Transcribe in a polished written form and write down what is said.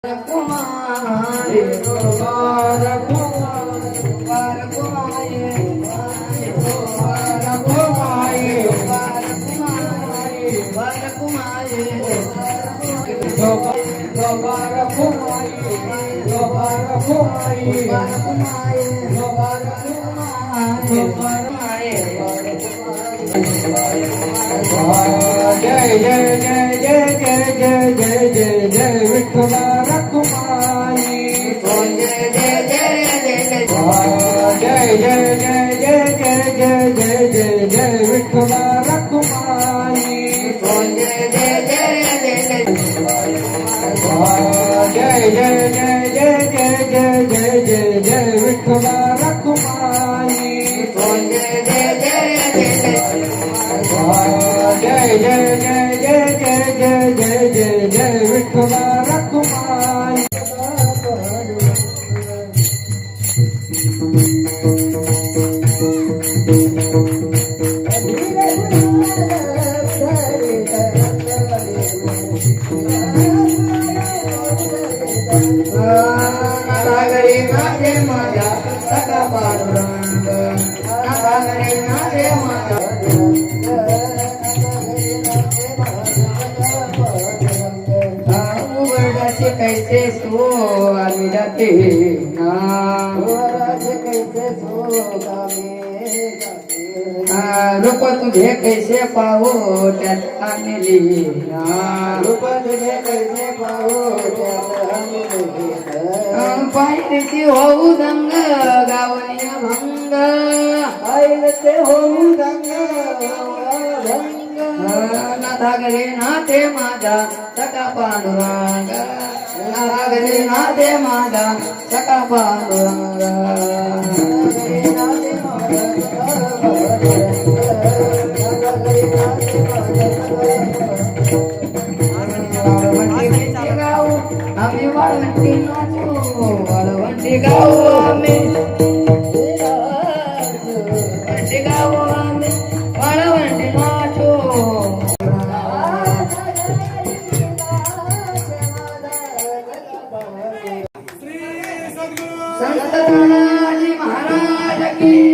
कुमारी कुमार कुमारी कुमार कुमारी कुमार कुमारी कुमार कुमारी कुमार जय जय जय जय जय जय जय जय जय विठ्ठला कुमारी जय जय जय जय जय जय जय जय जय जय जय जय जय विठ्ठला कुमारी जय जय जय जय जय जय जय जय जय जय जय विठ्ठला कुमारी जय जय जय जय जय जय जय जय जय विठ्ठला कुमारी नागरी नाथे माझ्या सखा पांडुरंग नागरी नाथे माझ्या उघडाचे कैसे सो आम्ही जाते ना कैसे सो रूप तुझे कैसे पाहो त्यात आम्ही लिहिना रूप तुझे कैसे पाहो त्यात आम्ही लिहिना पाहिजे होऊ दंग गावनी भंग पाहिजे होऊ दंग नाथा घरी नाथे माझा सखा पांडुरंग नाथा घरी नाथे माझा सखा पांडुरंग आम्ही वाळवंटी नाचू वाळवंटी गाऊ आम्ही वाळवंटी गाऊ आम्ही वाळवंटी नाचू संत तानाजी महाराज की